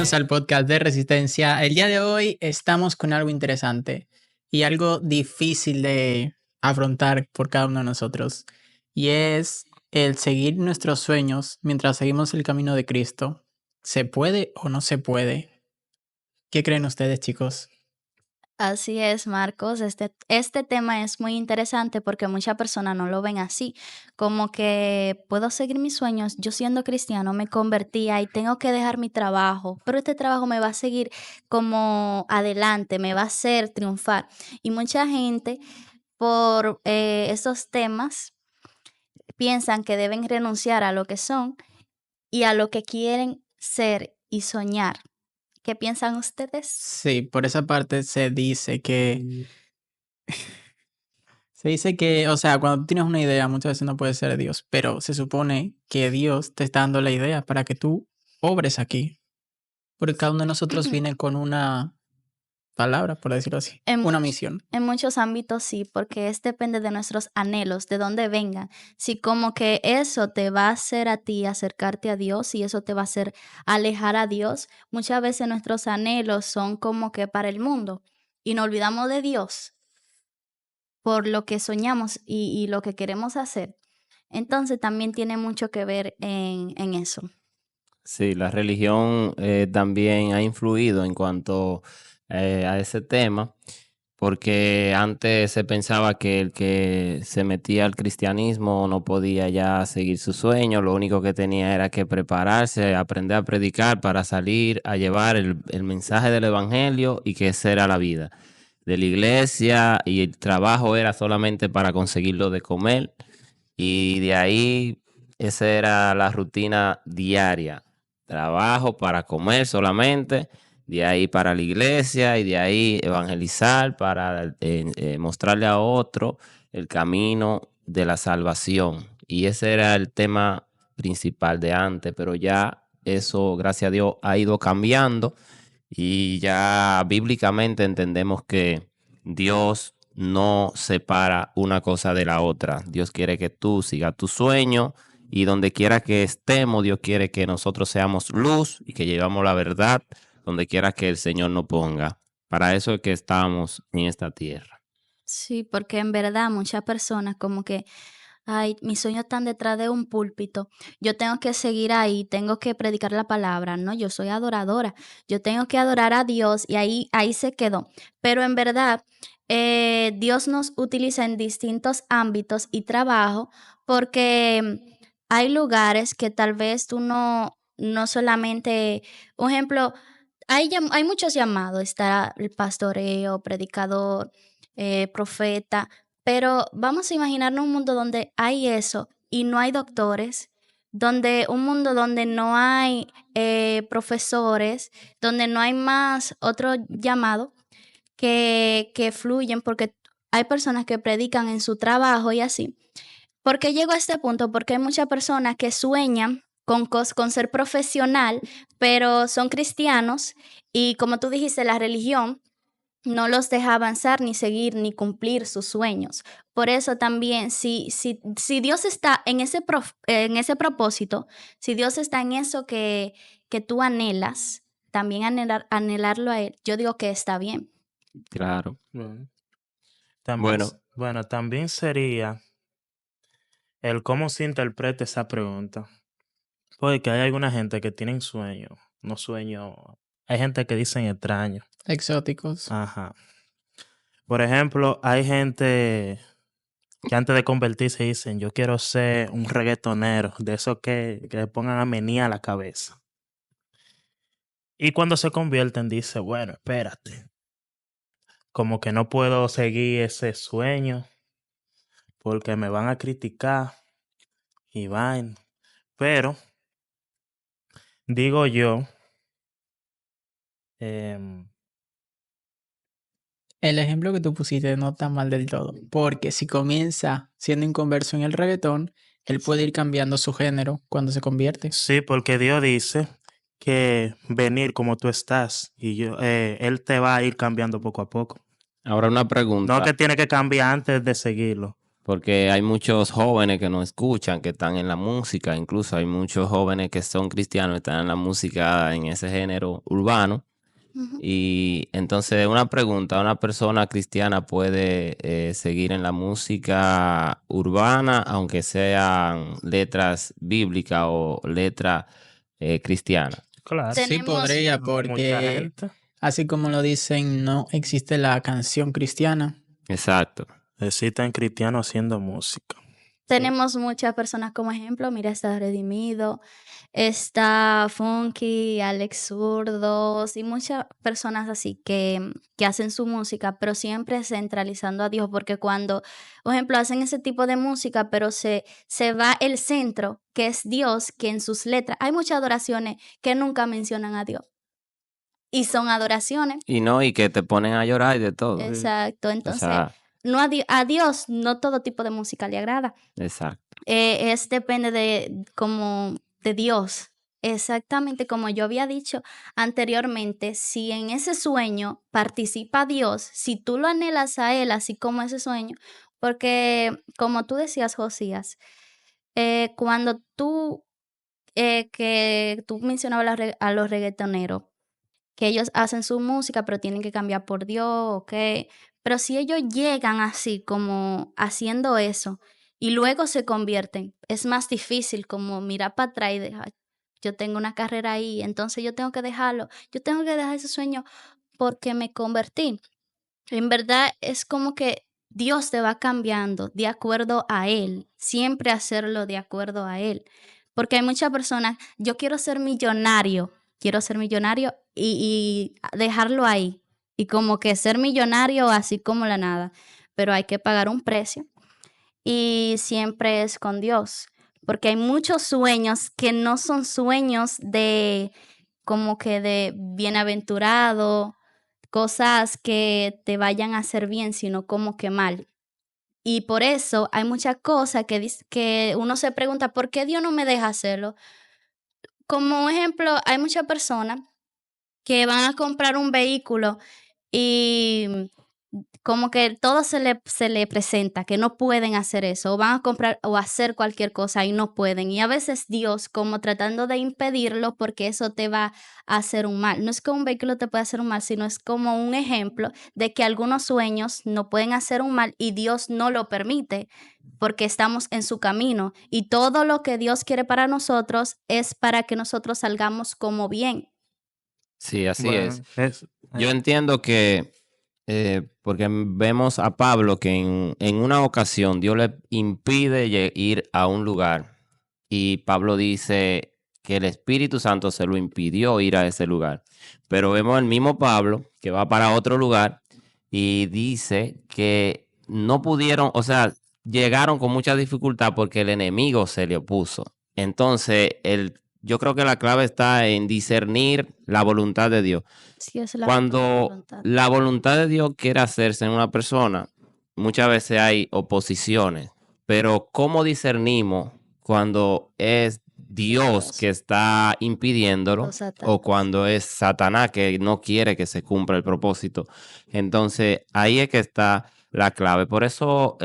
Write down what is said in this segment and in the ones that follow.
Bienvenidos al podcast de Resistencia. El día de hoy estamos con algo interesante y algo difícil de afrontar por cada uno de nosotros, y es el seguir nuestros sueños mientras seguimos el camino de Cristo. ¿Se puede o no se puede? ¿Qué creen ustedes, chicos? Así es, Marcos. Este tema es muy interesante porque muchas personas no lo ven así, como que puedo seguir mis sueños. Yo siendo cristiano me convertía y tengo que dejar mi trabajo, pero este trabajo me va a seguir como adelante, me va a hacer triunfar. Y mucha gente por esos temas piensan que deben renunciar a lo que son y a lo que quieren ser y soñar. ¿Qué piensan ustedes? Sí, por esa parte se dice que, o sea, cuando tú tienes una idea, muchas veces no puede ser Dios, pero se supone que Dios te está dando la idea para que tú obres aquí, porque cada uno de nosotros viene con una palabra, por decirlo así, En, una misión. en muchos ámbitos sí, porque depende de nuestros anhelos, de dónde vengan. Si como que eso te va a hacer a ti acercarte a Dios y eso te va a hacer alejar a Dios, muchas veces nuestros anhelos son como que para el mundo y nos olvidamos de Dios por lo que soñamos y lo que queremos hacer. Entonces también tiene mucho que ver en eso. Sí, la religión también ha influido en cuanto a ese tema, porque antes se pensaba que el que se metía al cristianismo no podía ya seguir su sueño, lo único que tenía era que prepararse, aprender a predicar para salir a llevar el mensaje del evangelio, y que esa era la vida de la iglesia, y el trabajo era solamente para conseguirlo de comer, y de ahí esa era la rutina diaria. Trabajo para comer solamente, de ahí para la iglesia, y de ahí evangelizar para mostrarle a otro el camino de la salvación. Y ese era el tema principal de antes, pero ya eso, gracias a Dios, ha ido cambiando, y ya bíblicamente entendemos que Dios no separa una cosa de la otra. Dios quiere que tú sigas tu sueño, y donde quiera que estemos, Dios quiere que nosotros seamos luz y que llevamos la verdad donde quiera que el Señor nos ponga. Para eso es que estamos en esta tierra. Sí, porque en verdad muchas personas como que ay, mis sueños están detrás de un púlpito. Yo tengo que seguir ahí, tengo que predicar la palabra. No, yo soy adoradora. Yo tengo que adorar a Dios y ahí se quedó. Pero en verdad, Dios nos utiliza en distintos ámbitos y trabajo porque hay lugares que tal vez tú no solamente, un ejemplo, hay muchos llamados. Está el pastoreo, predicador, profeta, pero vamos a imaginarnos un mundo donde hay eso y no hay doctores, un mundo donde no hay profesores, donde no hay más otro llamado que fluyen, porque hay personas que predican en su trabajo y así. ¿Por qué llego a este punto? Porque hay muchas personas que sueñan con ser profesional, pero son cristianos y como tú dijiste, la religión no los deja avanzar, ni seguir, ni cumplir sus sueños. Por eso también, si Dios está en ese propósito, si Dios está en eso que tú anhelas, también anhelarlo a Él, yo digo que está bien. Claro. Bueno, También, Bueno, bueno, también sería el cómo se interpreta esa pregunta. Porque hay alguna gente que tienen sueño, no sueño. Hay gente que dicen extraño. Exóticos. Ajá. Por ejemplo, hay gente que antes de convertirse dicen, yo quiero ser un reggaetonero, de esos que le pongan a menía la cabeza. Y cuando se convierten, dice, bueno, espérate, como que no puedo seguir ese sueño porque me van a criticar y vaina. Pero, digo yo, em, El ejemplo que tú pusiste no está mal del todo, porque si comienza siendo inconverso en el reggaetón, él puede ir cambiando su género cuando se convierte. sí, porque Dios dice que venir como tú estás y Él te va a ir cambiando poco a poco. ahora una No pregunta. que tiene que cambiar antes de seguirlo. porque hay muchos jóvenes que no escuchan, que están en la música, incluso hay muchos jóvenes que son cristianos, están en la música en ese género urbano. Ujú. Y entonces una pregunta, ¿una persona cristiana puede seguir en la música urbana aunque sean letras bíblicas o letras cristianas? Claro, Sí Tenemos, podría, mucha porque gente. así como lo dicen, no existe la canción cristiana. Exacto. Existen cristianos haciendo música. tenemos muchas personas como ejemplo. Mira, está Redimido, está Funky, Alex Zurdos y muchas personas así que hacen su música, pero siempre centralizando a Dios, porque cuando, por ejemplo, hacen ese tipo de música, pero se va el centro, que es Dios, que en sus letras hay muchas adoraciones que nunca mencionan a Dios. Y son adoraciones. Y no, y que te ponen a llorar y de todo. Exacto. O Entonces, sea, no a Dios no todo tipo de música le agrada. exacto. Es depende de como de Dios. Exactamente como yo había dicho anteriormente, si en ese sueño participa Dios, si tú lo anhelas a Él, así como ese sueño, porque como tú decías, Josías, cuando que tú mencionabas a los reggaetoneros, que ellos hacen su música, pero tienen que cambiar por Dios, ¿ok? Pero si ellos llegan así, como haciendo eso, y luego se convierten, es más difícil como mirar para atrás y dejar, yo tengo una carrera ahí, entonces yo tengo que dejarlo, yo tengo que dejar ese sueño porque me convertí. En verdad es como que Dios te va cambiando de acuerdo a Él, siempre hacerlo de acuerdo a Él. Porque hay muchas personas, yo quiero ser millonario y dejarlo ahí. Y como que ser millonario así como la nada. Pero hay que pagar un precio y siempre es con Dios. Porque hay muchos sueños que no son sueños de como que de bienaventurado, cosas que te vayan a hacer bien, sino como que mal. Y por eso hay muchas cosas que uno se pregunta, ¿por qué Dios no me deja hacerlo? Como ejemplo, hay muchas personas que van a comprar un vehículo y como que todo se le presenta, que no pueden hacer eso, o van a comprar o hacer cualquier cosa y no pueden. Y a veces Dios como tratando de impedirlo porque eso te va a hacer un mal. No es que un vehículo te pueda hacer un mal, sino es como un ejemplo de que algunos sueños no pueden hacer un mal y Dios no lo permite porque estamos en su camino. Y todo lo que Dios quiere para nosotros es para que nosotros salgamos como bien. Sí, así es. Bueno, Yo entiendo que, porque vemos a Pablo que en una ocasión Dios le impide ir a un lugar y Pablo dice que el Espíritu Santo se lo impidió ir a ese lugar. Pero vemos al mismo Pablo que va para otro lugar y dice que no pudieron, o sea, llegaron con mucha dificultad porque el enemigo se le opuso. Entonces, yo creo que la clave está en discernir la voluntad de Dios. Sí, es la Cuando voluntad. la voluntad de Dios quiere hacerse en una persona, muchas veces hay oposiciones, pero ¿cómo discernimos cuando es Dios que está impidiéndolo O Satanás. o cuando es Satanás que no quiere que se cumpla el propósito? Entonces, ahí es que está la clave. Por eso,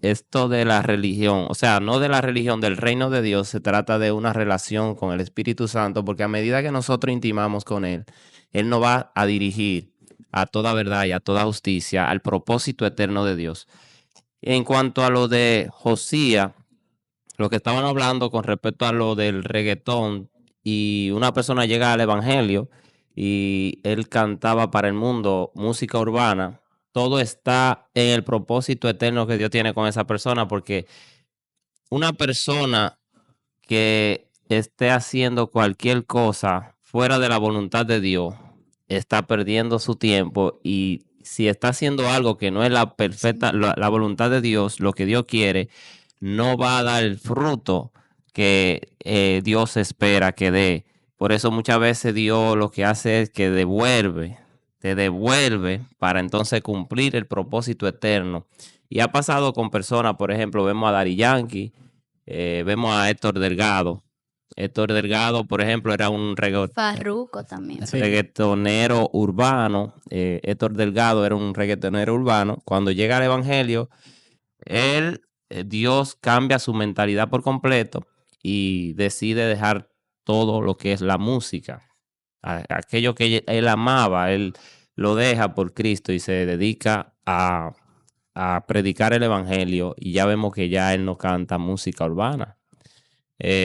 esto de la religión, o sea, no de la religión del reino de Dios, se trata de una relación con el Espíritu Santo, porque a medida que nosotros intimamos con Él nos va a dirigir a toda verdad y a toda justicia, al propósito eterno de Dios. En cuanto a lo de Josías, lo que estaban hablando con respecto a lo del reggaetón, y una persona llega al evangelio y él cantaba para el mundo música urbana, todo está en el propósito eterno que Dios tiene con esa persona, porque una persona que esté haciendo cualquier cosa fuera de la voluntad de Dios está perdiendo su tiempo, y si está haciendo algo que no es la perfecta, la voluntad de Dios, lo que Dios quiere, no va a dar el fruto que Dios espera que dé. Por eso muchas veces Dios lo que hace es que te devuelve para entonces cumplir el propósito eterno. Y ha pasado con personas, por ejemplo, vemos a Daddy Yankee, vemos a Héctor Delgado. Héctor Delgado, por ejemplo, era un Farruko también. Sí. reggaetonero urbano. Héctor Delgado era un reggaetonero urbano. Cuando llega al evangelio, Dios cambia su mentalidad por completo y decide dejar todo lo que es la música. Aquello que él amaba, él lo deja por Cristo y se dedica a predicar el evangelio, y ya vemos que ya él no canta música urbana,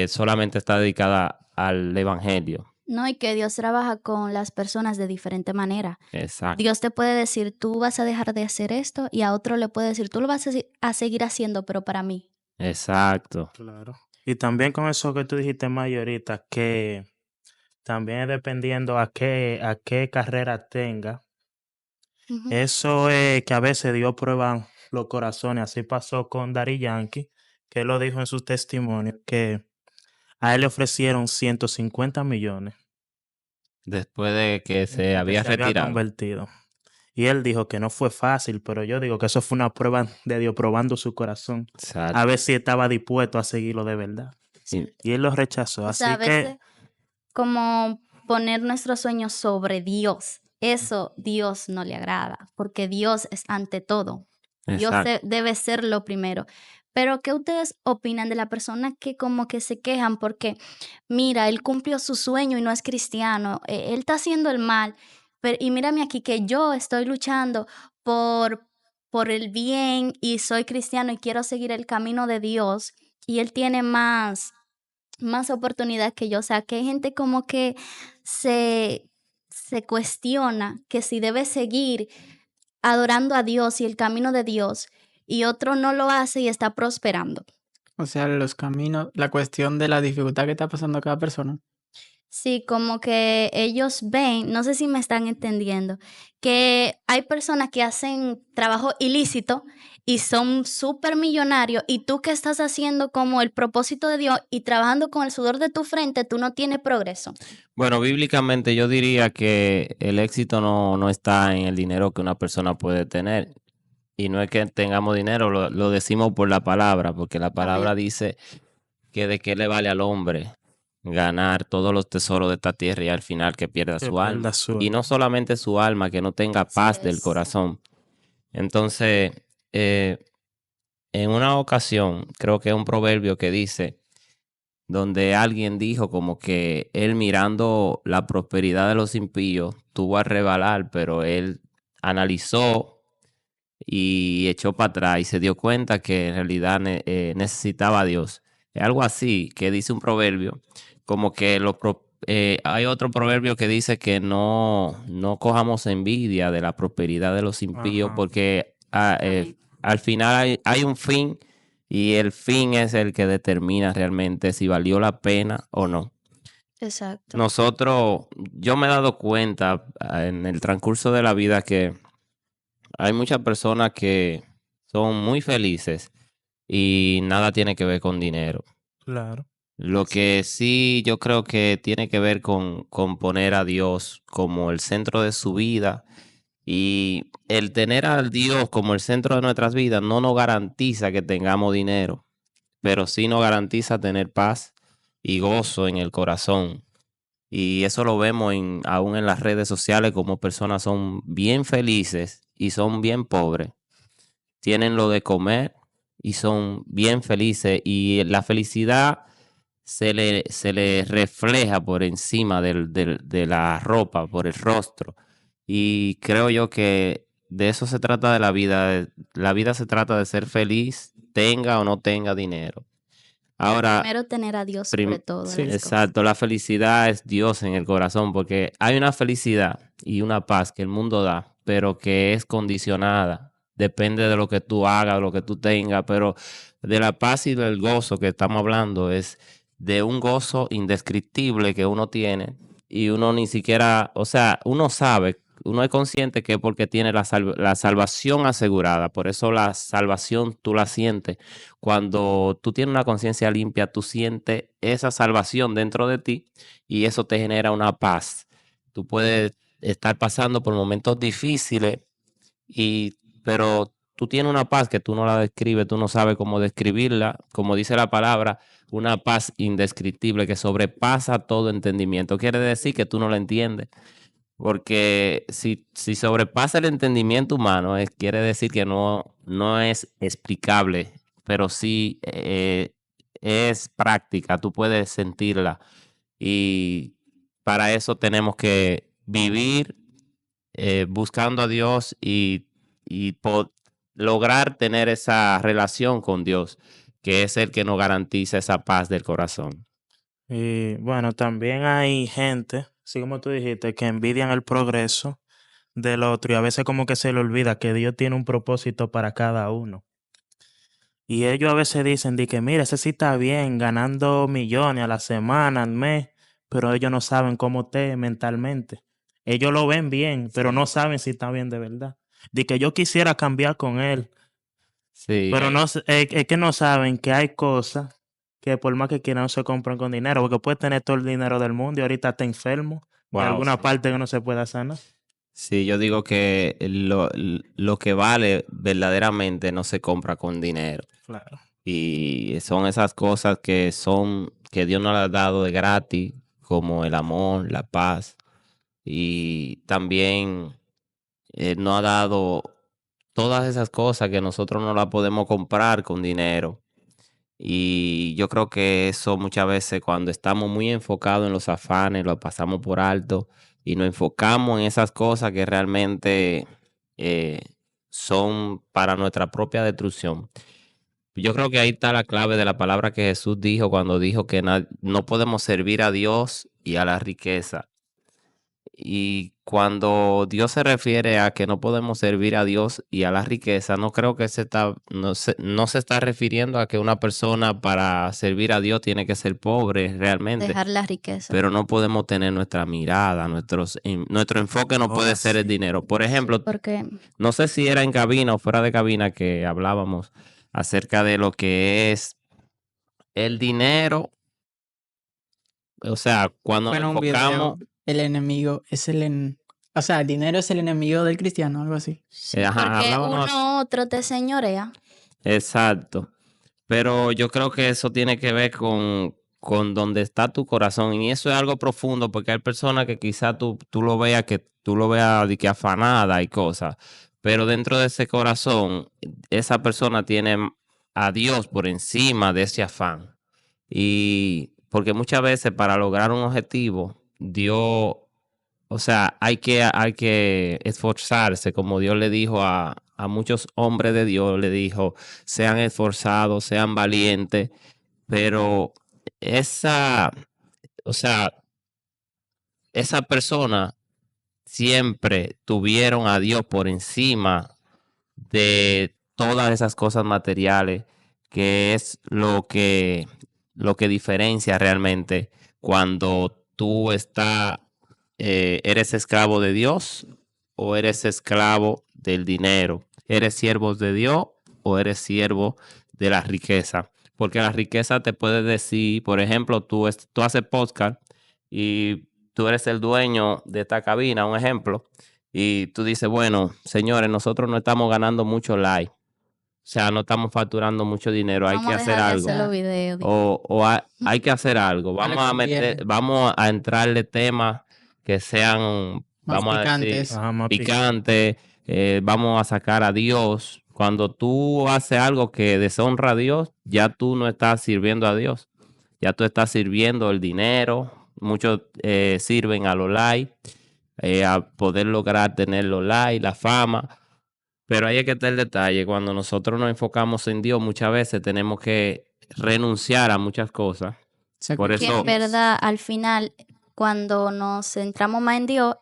solamente está dedicada al evangelio. No, y que Dios trabaja con las personas de diferente manera. Exacto. Dios te puede decir, tú vas a dejar de hacer esto, y a otro le puede decir, tú lo vas a seguir haciendo, pero para mí. Exacto. Claro. Y también con eso que tú dijiste más ahorita, que también es dependiendo a qué carrera tenga. Ujú. Eso es que a veces Dios prueba los corazones. Así pasó con Daddy Yankee, que él lo dijo en su testimonio, que a él le ofrecieron 150 millones Después de que se que había se había retirado. convertido. Y él dijo que no fue fácil, pero yo digo que eso fue una prueba de Dios probando su corazón, Exacto. a ver si estaba dispuesto a seguirlo de verdad. Y- Y él lo rechazó. O Así sea, a que, veces como poner nuestros sueños sobre Dios, eso Dios no le agrada, porque Dios es ante todo. Dios Exacto. debe ser lo primero. Pero, ¿qué ustedes opinan de la persona que como que se quejan porque, mira, él cumplió su sueño y no es cristiano, él está haciendo el mal, pero, y mírame aquí que yo estoy luchando por, por el bien y soy cristiano y quiero seguir el camino de Dios y él tiene más oportunidad que yo? O sea, que hay gente como que se, se cuestiona que si debe seguir adorando a Dios y el camino de Dios, y otro no lo hace y está prosperando. O sea, los caminos, la cuestión de la dificultad que está pasando cada persona. Sí, como que ellos ven, no sé si me están entendiendo, que hay personas que hacen trabajo ilícito y son súper millonarios, y tú que estás haciendo como el propósito de Dios y trabajando con el sudor de tu frente, tú no tienes progreso. Bueno, bíblicamente yo diría que el éxito no está en el dinero que una persona puede tener. Y no es que tengamos dinero, lo decimos por la palabra, porque la palabra Amén. dice que de qué le vale al hombre ganar todos los tesoros de esta tierra y al final que pierda que su alma. pierda su Y no solamente su alma, que no tenga Así paz del es. corazón. Entonces, en una ocasión, creo que es un proverbio que dice, donde alguien dijo como que él, mirando la prosperidad de los impíos, tuvo a rebalar, pero él analizó y echó para atrás y se dio cuenta que en realidad necesitaba a Dios. Es algo así que dice un proverbio, como que hay otro proverbio que dice que no cojamos envidia de la prosperidad de los impíos, Ajá. porque Amén. al final hay un fin, y el fin es el que determina realmente si valió la pena o no. Exacto. Yo me he dado cuenta en el transcurso de la vida que hay muchas personas que son muy felices y nada tiene que ver con dinero. Claro. Lo que sí yo creo que tiene que ver con poner a Dios como el centro de su vida, y el tener a Dios como el centro de nuestras vidas no nos garantiza que tengamos dinero, pero sí nos garantiza tener paz y gozo en el corazón. Y eso lo vemos aún en las redes sociales, como personas son bien felices y son bien pobres. Tienen lo de comer y son bien felices, y la felicidad se le refleja por encima de la ropa, por el rostro. Y creo yo que de eso se trata de la vida. La vida se trata de ser feliz, tenga o no tenga dinero. Ahora, Primero tener a Dios sobre todas sí. las cosas. exacto, la felicidad es Dios en el corazón, porque hay una felicidad y una paz que el mundo da, pero que es condicionada. Depende de lo que tú hagas, lo que tú tengas, pero de la paz y del gozo que estamos hablando es de un gozo indescriptible que uno tiene, y uno ni siquiera, o sea, uno sabe, uno es consciente que es porque tiene la salvación asegurada. Por eso la salvación tú la sientes. Cuando tú tienes una conciencia limpia, tú sientes esa salvación dentro de ti, y eso te genera una paz. Tú puedes estar pasando por momentos difíciles, pero tú tienes una paz que tú no la describes, tú no sabes cómo describirla, como dice la palabra, una paz indescriptible que sobrepasa todo entendimiento. Quiere decir que tú no la entiendes, Porque si sobrepasa el entendimiento humano, quiere decir que no es explicable, pero sí es práctica, tú puedes sentirla. Y para eso tenemos que vivir buscando a Dios y lograr tener esa relación con Dios, que es el que nos garantiza esa paz del corazón. Y bueno, también hay gente, así como tú dijiste, que envidian el progreso del otro y a veces como que se le olvida que Dios tiene un propósito para cada uno. Y ellos a veces dicen de que, mira, ese sí está bien, ganando millones a la semana, al mes, pero ellos no saben cómo esté mentalmente. Ellos lo ven bien, pero no saben si está bien de verdad. De que yo quisiera cambiar con él, Sí, pero no, es que no saben que hay cosas que por más que quieran no se compran con dinero, porque puede tener todo el dinero del mundo y ahorita está enfermo de wow, alguna sí. parte que no se pueda sanar. Sí, yo digo que lo que vale verdaderamente no se compra con dinero. Claro. Y son esas cosas que Dios nos las ha dado de gratis, como el amor, la paz. Y también nos ha dado todas esas cosas que nosotros no las podemos comprar con dinero. Y yo creo que eso muchas veces cuando estamos muy enfocados en los afanes, lo pasamos por alto y nos enfocamos en esas cosas que realmente eh, son para nuestra propia destrucción. Yo creo que ahí está la clave de la palabra que Jesús dijo cuando dijo que no podemos servir a Dios y a la riqueza. Y cuando Dios se refiere a que no podemos servir a Dios y a la riqueza, no creo que no se está refiriendo a que una persona para servir a Dios tiene que ser pobre realmente, Dejar la riqueza. pero no podemos tener nuestra mirada, nuestro enfoque no puede ser el sí. dinero. Por ejemplo, Porque no sé si era en cabina o fuera de cabina que hablábamos acerca de lo que es el dinero. O sea, cuando Fue nos en un enfocamos, video, el enemigo es o sea, el dinero es el enemigo del cristiano, algo así. sí, ajá, porque hablábamos. uno otro te señorea. Exacto. Pero yo creo que eso tiene que ver con dónde está tu corazón. Y eso es algo profundo porque hay personas que quizás tú lo veas que tú lo veas de que afanada y cosas. Pero dentro de ese corazón, esa persona tiene a Dios por encima de ese afán. Y porque muchas veces para lograr un objetivo, Dios, o sea, hay que esforzarse, como Dios le dijo a muchos hombres de Dios, le dijo, sean esforzados, sean valientes, pero esa, o sea, esa persona siempre tuvieron a Dios por encima de todas esas cosas materiales, que es lo que diferencia realmente cuando tú eres esclavo de Dios o eres esclavo del dinero. ¿Eres siervo de Dios o eres siervo de la riqueza? Porque la riqueza te puede decir, por ejemplo, tú haces podcast y tú eres el dueño de esta cabina, un ejemplo, y tú dices, bueno, señores, nosotros no estamos ganando mucho like. O sea, no estamos facturando mucho dinero, hay que Vamos a hacer dejar de algo. hacer los Ya, videos. Hay que hacer algo. no le Vamos a conviene. vamos a entrarle temas que sean, Más vamos a decir, picantes. Ajá, más picantes. Vamos a sacar a Dios. Cuando tú haces algo que deshonra a Dios, ya tú no estás sirviendo a Dios. Ya tú estás sirviendo el dinero. Muchos sirven a los likes, a poder lograr tener los likes, la fama. Pero ahí es que está el detalle. Cuando nosotros nos enfocamos en Dios, muchas veces tenemos que renunciar a muchas cosas. Por Que en eso, verdad, al final, cuando nos centramos más en Dios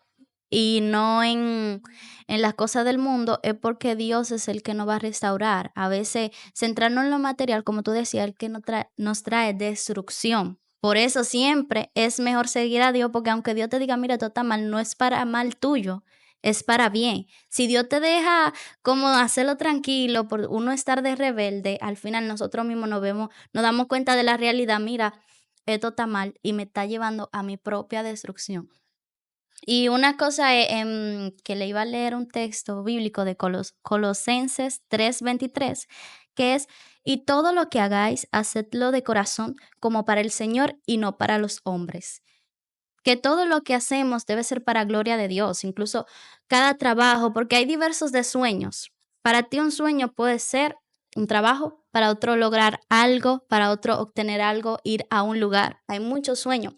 y no en las cosas del mundo, es porque Dios es el que nos va a restaurar. A veces, centrarnos en lo material, como tú decías, el que nos trae destrucción. Por eso siempre es mejor seguir a Dios, porque aunque Dios te diga, mira, esto está mal, no es para mal tuyo, es para bien. Si Dios te deja como hacerlo tranquilo, por uno estar de rebelde, al final nosotros mismos nos damos cuenta de la realidad, mira, esto está mal y me está llevando a mi propia destrucción. Y una cosa que le iba a leer un texto bíblico de Colosenses 3:23, que es, y todo lo que hagáis, hacedlo de corazón como para el Señor y no para los hombres. que todo lo que hacemos debe ser para gloria de Dios, incluso cada trabajo, porque hay diversos de sueños. Para ti un sueño puede ser un trabajo, para otro lograr algo, para otro obtener algo, ir a un lugar. Hay muchos sueños.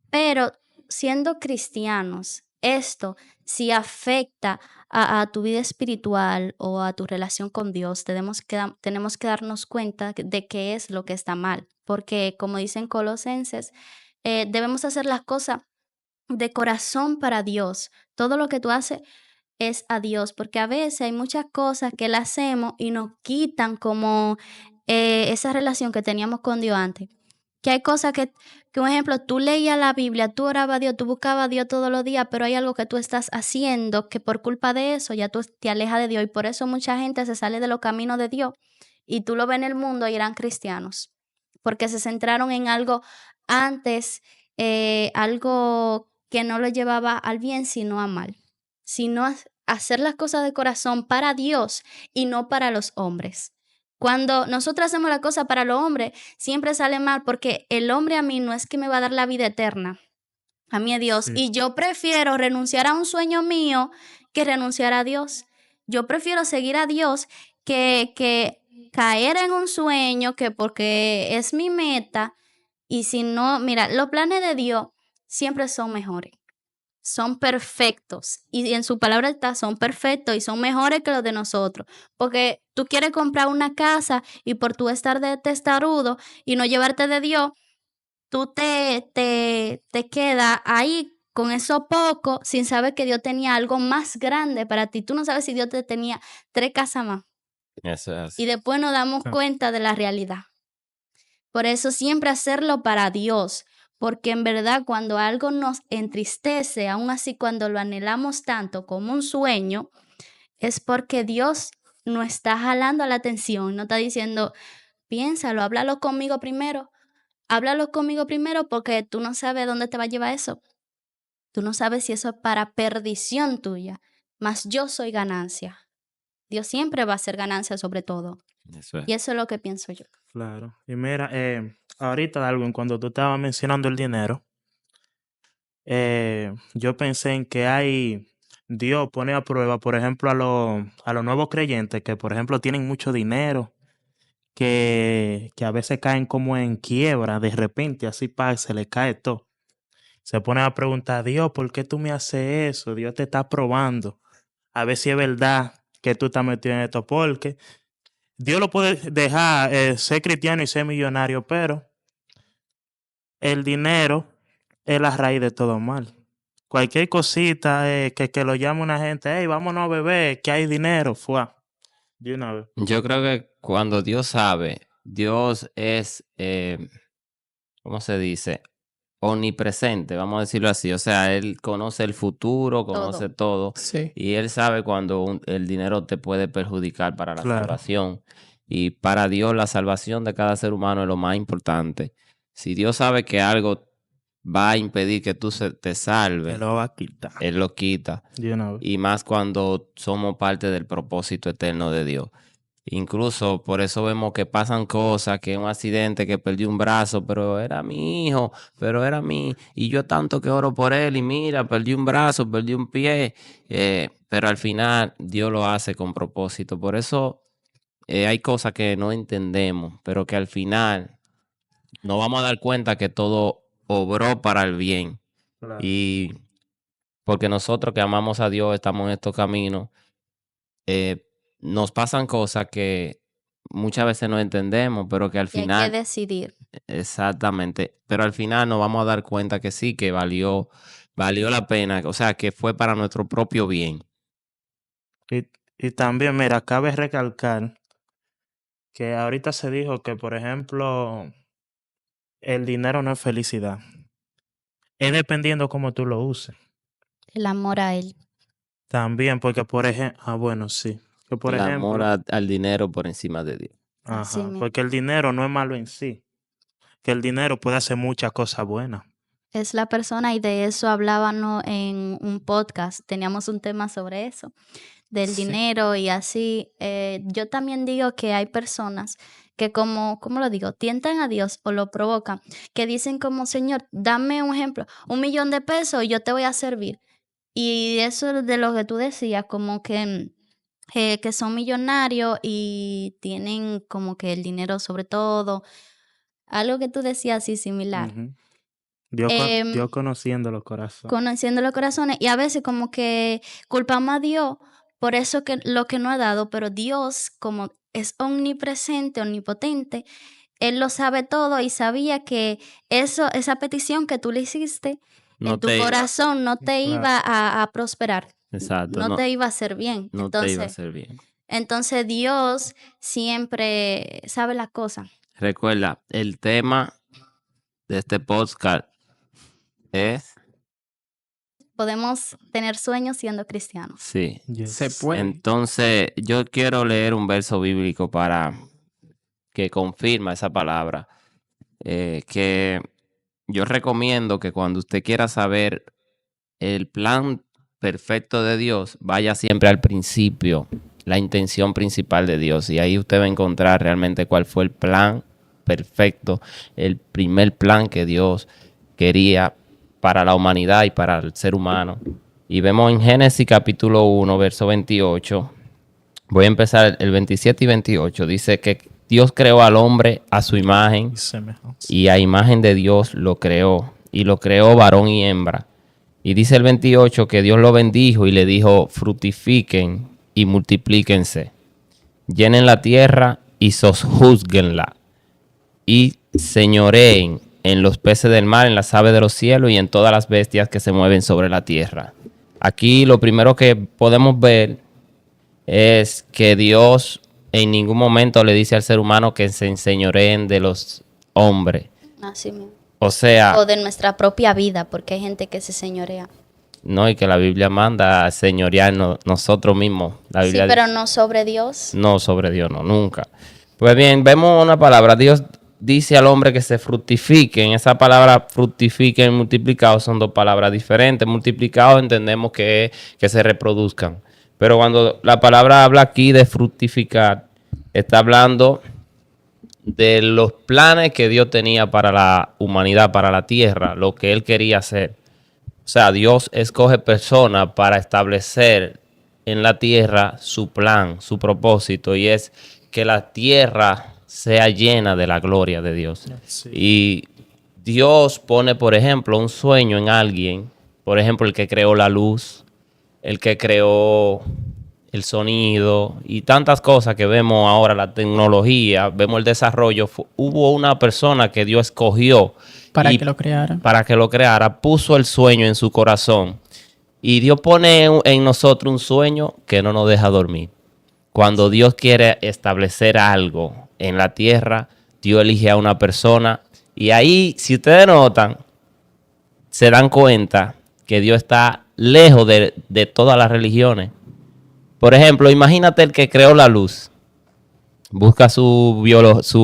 Pero siendo cristianos, esto si afecta a tu vida espiritual o a tu relación con Dios, tenemos que darnos cuenta de qué es lo que está mal. Porque como dicen Colosenses, debemos hacer las cosas de corazón para Dios. Todo lo que tú haces es a Dios, porque a veces hay muchas cosas que le hacemos y nos quitan como esa relación que teníamos con Dios antes. Que hay cosas que, un ejemplo, tú leías la Biblia, tú orabas a Dios, tú buscabas a Dios todos los días, pero hay algo que tú estás haciendo que por culpa de eso ya tú te alejas de Dios y por eso mucha gente se sale de los caminos de Dios y tú lo ves en el mundo y eran cristianos, porque se centraron en algo antes, algo que no lo llevaba al bien, sino a mal, sino hacer las cosas de corazón para Dios y no para los hombres. Cuando nosotros hacemos la cosa para los hombres, siempre sale mal porque el hombre a mí no es que me va a dar la vida eterna, a mí es Dios. Sí. Y yo prefiero renunciar a un sueño mío que renunciar a Dios. Yo prefiero seguir a Dios que caer en un sueño que porque es mi meta. Y si no, mira, los planes de Dios siempre son mejores. Son perfectos y en su palabra está, son perfectos y son mejores que los de nosotros, porque tú quieres comprar una casa y por tú estar de testarudo y no llevarte de Dios, tú te quedas ahí con eso poco sin saber que Dios tenía algo más grande para ti. Tú no sabes si Dios te tenía 3 casas más Eso es y así. después nos damos Ah, cuenta de la realidad. Por eso siempre hacerlo para Dios, porque en verdad cuando algo nos entristece, aún así cuando lo anhelamos tanto como un sueño, es porque Dios no está jalando la atención, no está diciendo, piénsalo, háblalo conmigo primero porque tú no sabes dónde te va a llevar eso. Tú no sabes si eso es para perdición tuya, mas yo soy ganancia. Dios siempre va a ser ganancia sobre todo. Eso es. Y eso es lo que pienso yo. claro. Y mira, ahorita, Darwin, cuando tú estabas mencionando el dinero, yo pensé en que Dios pone a prueba, por ejemplo, a los nuevos creyentes que, por ejemplo, tienen mucho dinero, que a veces caen como en quiebra, de repente, así se le cae todo. Se pone a preguntar, Dios, ¿por qué tú me haces eso? Dios te está probando. A ver si es verdad que tú estás metido en esto, porque Dios lo puede dejar ser cristiano y ser millonario, pero el dinero es la raíz de todo mal. Cualquier cosita que lo llame una gente, hey, vámonos a beber, que hay dinero, fue. De una vez. Yo creo que cuando Dios sabe, Dios es, ¿cómo se dice? Omnipresente, vamos a decirlo así. O sea, Él conoce el futuro, conoce todo, Sí. y Él sabe cuando el dinero te puede perjudicar para la Claro. salvación. Y para Dios la salvación de cada ser humano es lo más importante. Si Dios sabe que algo va a impedir que tú te Te salves, lo va a quitar. Él lo quita. De una vez. Y más cuando somos parte del propósito eterno de Dios. Incluso por eso vemos que pasan cosas, que un accidente, que perdí un brazo, pero era mi hijo, pero era mí, y yo tanto que oro por él, y mira, perdí un brazo, perdí un pie, pero al final Dios lo hace con propósito. Por eso hay cosas que no entendemos, pero que al final nos vamos a dar cuenta que todo obró para el bien. Claro. Y porque nosotros que amamos a Dios, estamos en estos caminos, nos pasan cosas que muchas veces no entendemos, pero que al Y hay que final, decidir. exactamente, pero al final nos vamos a dar cuenta que sí, que valió la pena, o sea, que fue para nuestro propio bien. Y también, mira, cabe recalcar que ahorita se dijo que, por ejemplo, el dinero no es felicidad. Es dependiendo cómo tú lo uses. El amor a Él. También, porque, por ejemplo, bueno, sí. Que, por El amor ejemplo, al dinero por encima de Dios. Así ajá, mismo. porque el dinero no es malo en sí. Que el dinero puede hacer muchas cosas buenas. es la persona, y de eso hablábamos en un podcast. Teníamos un tema sobre eso, del Sí. dinero y así. Yo también digo que hay personas que ¿cómo lo digo? Tientan a Dios o lo provocan, que dicen como, Señor, dame un ejemplo, 1 millón de pesos y yo te voy a servir. Y eso de lo que tú decías, como que son millonarios y tienen como que el dinero sobre todo, algo que tú decías así similar. Ujú. Em, Dios conociendo los corazones. Conociendo los corazones y a veces como que culpamos a Dios por eso que lo que no ha dado, pero Dios como es omnipresente, omnipotente, Él lo sabe todo y sabía que esa petición que tú le hiciste No en tu te iba, corazón no te Claro. iba a prosperar, exacto, no no, te iba a hacer bien. no te iba a hacer bien. Entonces Dios siempre sabe las cosas. Recuerda, el tema de este podcast es, Podemos tener sueños siendo cristianos. sí. Yes. Se puede. Entonces, yo quiero leer un verso bíblico para que confirma esa palabra. Que yo recomiendo que cuando usted quiera saber el plan perfecto de Dios, vaya siempre al principio, la intención principal de Dios. Y ahí usted va a encontrar realmente cuál fue el plan perfecto, el primer plan que Dios quería para la humanidad y para el ser humano. Y vemos en Génesis capítulo 1, verso 28. Voy a empezar el 27 y 28. Dice que Dios creó al hombre a su imagen Y semejanza. y a imagen de Dios lo creó. Y lo creó varón y hembra. Y dice el 28 que Dios lo bendijo y le dijo, fructifiquen y multiplíquense. Llenen la tierra y sojúzguenla. Y señoreen en los peces del mar, en las aves de los cielos y en todas las bestias que se mueven sobre la tierra. Aquí lo primero que podemos ver es que Dios en ningún momento le dice al ser humano que se enseñoreen de los hombres. Así mismo. O sea, O de nuestra propia vida, porque hay gente que se señorea. no, y que la Biblia manda a señorearnos nosotros mismos. La Sí, Biblia pero no sobre Dios. no sobre Dios, no, nunca. Pues bien, vemos una palabra. Dios dice al hombre que se fructifiquen. Esa palabra fructifiquen y multiplicado son dos palabras diferentes. Multiplicado entendemos que es que se reproduzcan. Pero cuando la palabra habla aquí de fructificar, está hablando de los planes que Dios tenía para la humanidad, para la tierra, lo que Él quería hacer. O sea, Dios escoge personas para establecer en la tierra su plan, su propósito, y es que la tierra sea llena de la gloria de Dios. Sí. Y Dios pone, por ejemplo, un sueño en alguien, por ejemplo, el que creó la luz, el que creó el sonido y tantas cosas que vemos ahora, la tecnología, vemos el desarrollo. Hubo una persona que Dios escogió Para y que lo creara. para que lo creara, puso el sueño en su corazón. Y Dios pone en nosotros un sueño que no nos deja dormir. Cuando Dios quiere establecer algo en la tierra, Dios elige a una persona. Y ahí, si ustedes notan, se dan cuenta que Dios está lejos de todas las religiones. Por ejemplo, imagínate el que creó la luz. Busca su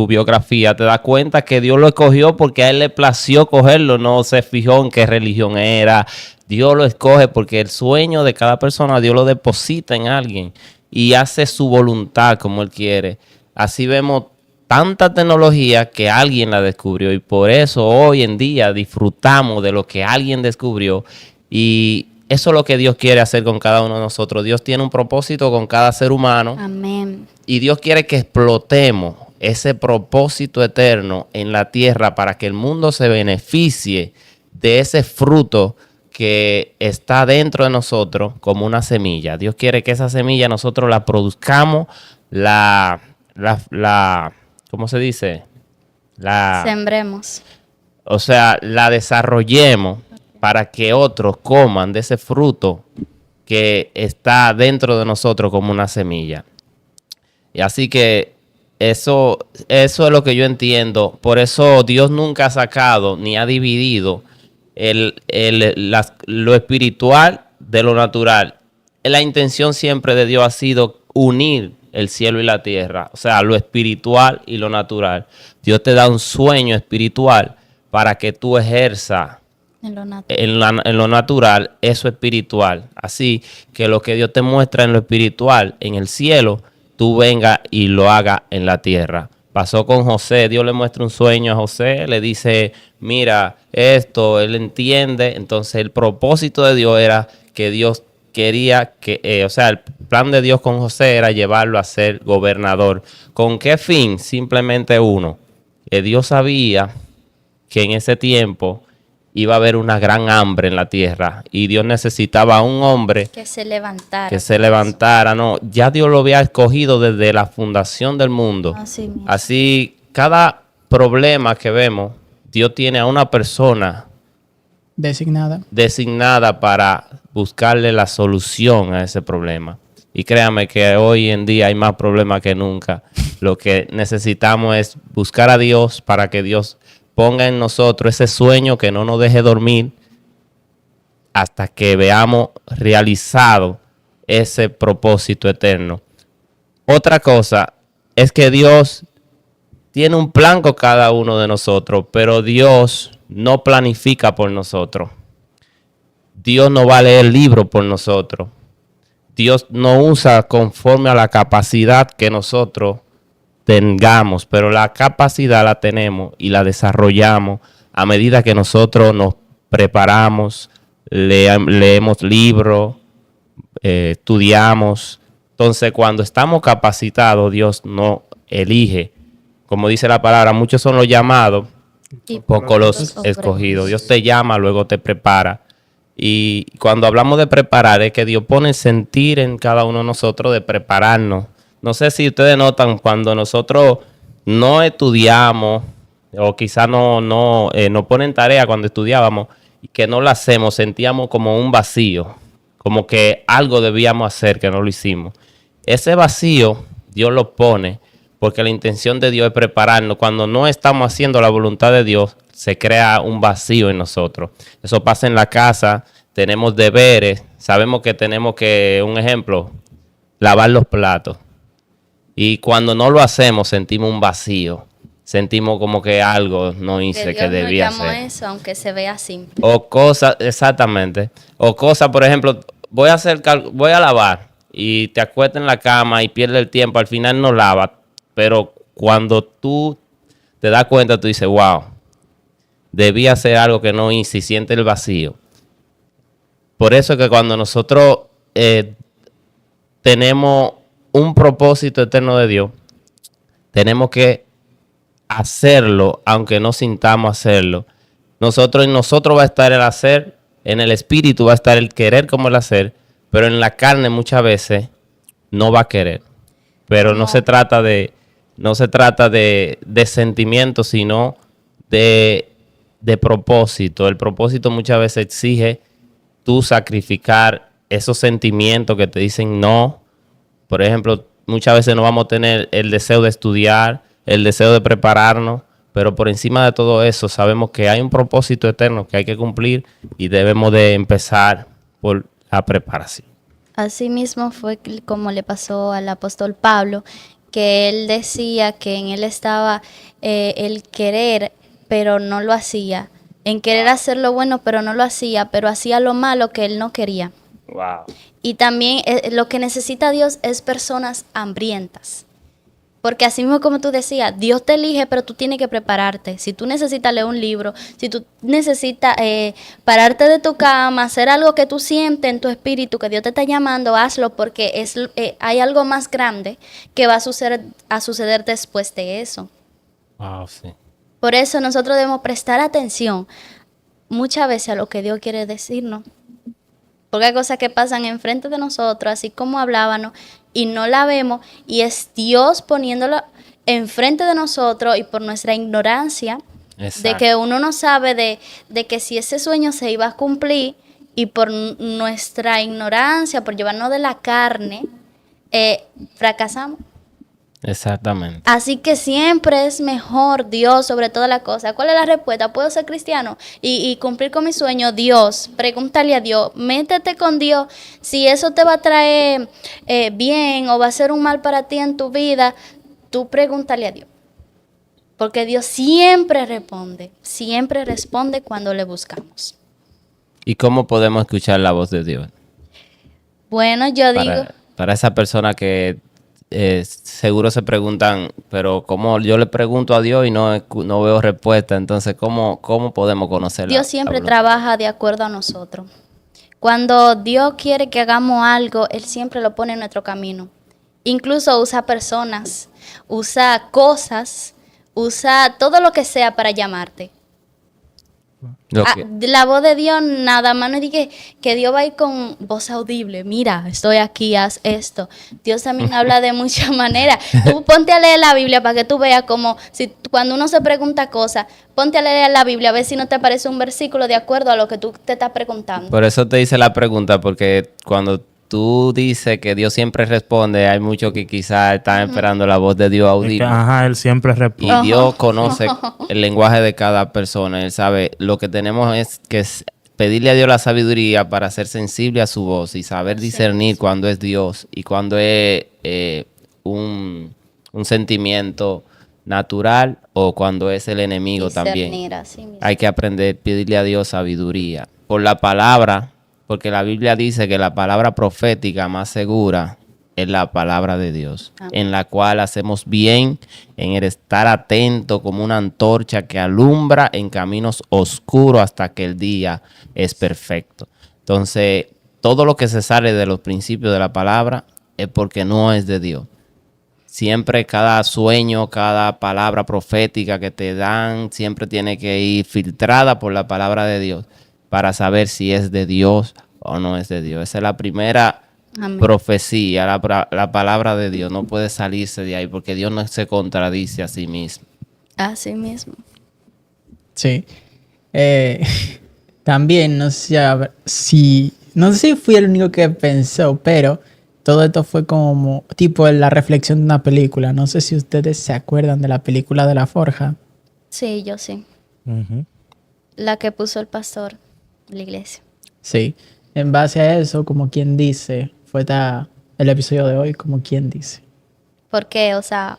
biografía, te das cuenta que Dios lo escogió porque a Él le plació cogerlo, no se fijó en qué religión era. Dios lo escoge porque el sueño de cada persona Dios lo deposita en alguien y hace su voluntad como Él quiere. Así vemos tanta tecnología que alguien la descubrió y por eso hoy en día disfrutamos de lo que alguien descubrió y eso es lo que Dios quiere hacer con cada uno de nosotros. Dios tiene un propósito con cada ser humano. Amén. Y Dios quiere que explotemos ese propósito eterno en la tierra para que el mundo se beneficie de ese fruto que está dentro de nosotros como una semilla. Dios quiere que esa semilla nosotros la produzcamos, ¿cómo se dice? Sembremos. O sea, la desarrollemos para que otros coman de ese fruto que está dentro de nosotros como una semilla. Y así que eso es lo que yo entiendo. Por eso Dios nunca ha sacado ni ha dividido lo espiritual de lo natural. La intención siempre de Dios ha sido unir el cielo y la tierra. O sea, lo espiritual y lo natural. Dios te da un sueño espiritual para que tú ejerzas En lo natural. en lo natural, eso espiritual. Así que lo que Dios te muestra en lo espiritual, en el cielo, tú venga y lo haga en la tierra. Pasó con José, Dios le muestra un sueño a José, le dice, mira, esto, él entiende. Entonces el propósito de Dios era que Dios quería que, o sea, el plan de Dios con José era llevarlo a ser gobernador. ¿Con qué fin? Simplemente uno, que Dios sabía que en ese tiempo iba a haber una gran hambre en la tierra y Dios necesitaba a un hombre Que se levantara. que se levantara. No, ya Dios lo había escogido desde la fundación del mundo. Así mismo. Así, cada problema que vemos, Dios tiene a una persona Designada. designada para buscarle la solución a ese problema. Y créame que hoy en día hay más problemas que nunca. Lo que necesitamos es buscar a Dios para que Dios ponga en nosotros ese sueño que no nos deje dormir hasta que veamos realizado ese propósito eterno. Otra cosa es que Dios tiene un plan con cada uno de nosotros, pero Dios no planifica por nosotros. Dios no va a leer el libro por nosotros. Dios no usa conforme a la capacidad que nosotros tengamos, pero la capacidad la tenemos y la desarrollamos a medida que nosotros nos preparamos, leemos libros, estudiamos. Entonces, cuando estamos capacitados, Dios nos elige. Como dice la palabra, muchos son los llamados, Y pocos los pocos escogidos. Dios te llama, luego te prepara. Y cuando hablamos de preparar, es que Dios pone sentir en cada uno de nosotros de prepararnos. No sé si ustedes notan cuando nosotros no estudiamos o quizás no ponen tarea cuando estudiábamos y que no la hacemos, sentíamos como un vacío, como que algo debíamos hacer que no lo hicimos. Ese vacío Dios lo pone porque la intención de Dios es prepararnos. Cuando no estamos haciendo la voluntad de Dios, se crea un vacío en nosotros. Eso pasa en la casa, tenemos deberes, sabemos que tenemos que, un ejemplo, lavar los platos. Y cuando no lo hacemos, sentimos un vacío. Sentimos como que algo no hice que debía nos llamó hacer. eso, aunque se vea simple. O cosas, exactamente. O cosas, por ejemplo, voy a lavar y te acuestas en la cama y pierdes el tiempo. Al final no lavas. Pero cuando tú te das cuenta, tú dices, wow, debía hacer algo que no hice y sientes el vacío. Por eso es que cuando nosotros tenemos un propósito eterno de Dios, tenemos que hacerlo, aunque no sintamos hacerlo. En nosotros va a estar el hacer, en el espíritu va a estar el querer como el hacer, pero en la carne muchas veces no va a querer. Pero no se trata de sentimientos, sino de propósito. El propósito muchas veces exige tú sacrificar esos sentimientos que te dicen no. Por ejemplo, muchas veces no vamos a tener el deseo de estudiar, el deseo de prepararnos, pero por encima de todo eso sabemos que hay un propósito eterno que hay que cumplir y debemos de empezar por la preparación. Así mismo fue como le pasó al apóstol Pablo, que él decía que en él estaba el querer, pero no lo hacía. En querer hacer lo bueno, pero no lo hacía, pero hacía lo malo que él no quería. Wow. Y también lo que necesita Dios es personas hambrientas. Porque así mismo como tú decías, Dios te elige, pero tú tienes que prepararte. Si tú necesitas leer un libro, si tú necesitas pararte de tu cama, hacer algo que tú sientes en tu espíritu, que Dios te está llamando, hazlo porque hay algo más grande que va a suceder después de eso. Wow, sí. Por eso nosotros debemos prestar atención muchas veces a lo que Dios quiere decirnos. Porque hay cosas que pasan enfrente de nosotros, así como hablábamos, y no la vemos, y es Dios poniéndolo enfrente de nosotros y por nuestra ignorancia, Exacto. de que uno no sabe de que si ese sueño se iba a cumplir, y por nuestra ignorancia, por llevarnos de la carne, fracasamos. Exactamente. Así que siempre es mejor Dios sobre todas las cosas. ¿Cuál es la respuesta? ¿Puedo ser cristiano y cumplir con mi sueño? Dios, pregúntale a Dios, métete con Dios. Si eso te va a traer bien o va a ser un mal para ti en tu vida, tú pregúntale a Dios. Porque Dios siempre responde cuando le buscamos. ¿Y cómo podemos escuchar la voz de Dios? Bueno, yo digo, Para esa persona que seguro se preguntan, pero como yo le pregunto a Dios y no veo respuesta, entonces ¿cómo podemos conocer Dios siempre voluntad? trabaja de acuerdo a nosotros. Cuando Dios quiere que hagamos algo, Él siempre lo pone en nuestro camino. Incluso usa personas, usa cosas, usa todo lo que sea para llamarte. La voz de Dios nada más no es que Dios va a ir con voz audible. Mira, estoy aquí, haz esto. Dios también habla de muchas maneras. Tú ponte a leer la Biblia para que tú veas como si cuando uno se pregunta cosas, ponte a leer la Biblia a ver si no te aparece un versículo de acuerdo a lo que tú te estás preguntando. Por eso te hice la pregunta, porque cuando tú dices que Dios siempre responde, hay muchos que quizás están esperando la voz de Dios Es que, audible. ajá, él siempre Y responde. Dios conoce el lenguaje de cada persona. Él sabe, lo que tenemos es que pedirle a Dios la sabiduría para ser sensible a su voz y saber discernir cuándo es Dios y cuándo es un sentimiento natural o cuando es el enemigo también. Discernir así mismo. Hay que aprender, pedirle a Dios sabiduría. Por la palabra, porque la Biblia dice que la palabra profética más segura es la palabra de Dios, en la cual hacemos bien en el estar atento como una antorcha que alumbra en caminos oscuros hasta que el día es perfecto. Entonces, todo lo que se sale de los principios de la palabra es porque no es de Dios. Siempre cada sueño, cada palabra profética que te dan, siempre tiene que ir filtrada por la palabra de Dios para saber si es de Dios o no es de Dios. Esa es la primera Amén. profecía, la palabra de Dios. No puede salirse de ahí porque Dios no se contradice a sí mismo. Así mismo. Sí. También, no sé no sé si fui el único que pensó, pero todo esto fue como tipo la reflexión de una película. No sé si ustedes se acuerdan de la película de La Forja. Sí, yo sí. Ujú. La que puso el pastor de la iglesia. Sí. En base a eso, como quien dice, el episodio de hoy, como quien dice. ¿Por qué? O sea,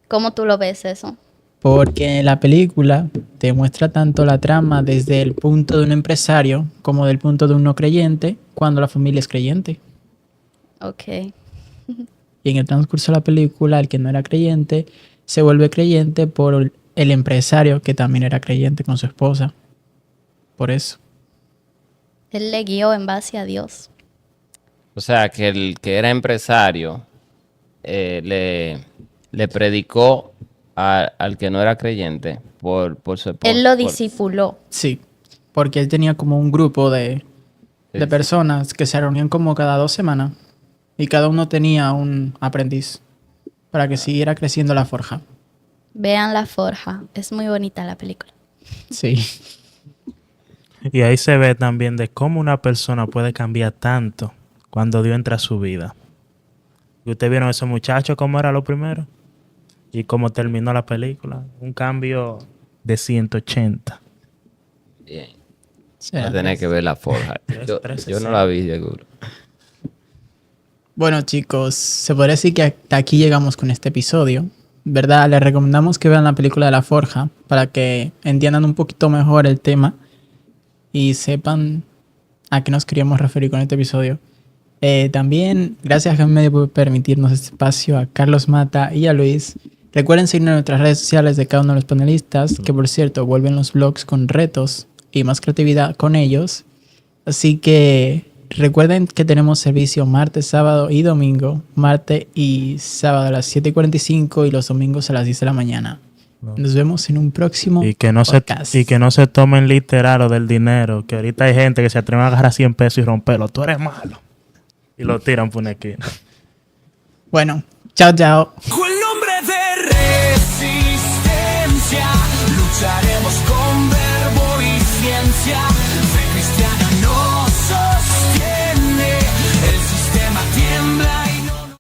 ¿cómo tú lo ves eso? Porque la película te muestra tanto la trama desde el punto de un empresario como del punto de un no creyente cuando la familia es creyente. Ok. Y en el transcurso de la película, el que no era creyente se vuelve creyente por el empresario que también era creyente con su esposa. Por eso. Él le guió en base a Dios. O sea, que el que era empresario le predicó al que no era creyente por su esposa. Él lo discipuló. Sí. Porque él tenía como un grupo de personas que se reunían como cada 2 semanas y cada uno tenía un aprendiz para que siguiera creciendo la forja. Vean La Forja. Es muy bonita la película. Sí. Y ahí se ve también de cómo una persona puede cambiar tanto cuando Dios entra a su vida. Y ustedes vieron a esos muchachos cómo era lo primero y cómo terminó la película. Un cambio de 180. Bien. Sí. Va a tener que ver La Forja. Yo no la vi, seguro. Bueno, chicos, se podría decir que hasta aquí llegamos con este episodio. ¿Verdad? Les recomendamos que vean la película de La Forja para que entiendan un poquito mejor el tema y sepan a qué nos queríamos referir con este episodio. También, gracias a Medio por permitirnos este espacio, a Carlos Mata y a Luis. Recuerden seguirnos en nuestras redes sociales de cada uno de los panelistas, que por cierto vuelven los vlogs con retos y más creatividad con ellos. Así que recuerden que tenemos servicio martes, sábado y domingo. Martes y sábado a las 7:45 y los domingos a las 10 de la mañana. Nos vemos en un próximo Y que no podcast. se tomen literal lo del dinero. Que ahorita hay gente que se atreve a agarrar 100 pesos y romperlo. Tú eres malo. Y lo tiran por una esquina. Bueno, chao, chao. Bajo el nombre de resistencia, lucharemos con verbo y ciencia. Fe cristiana.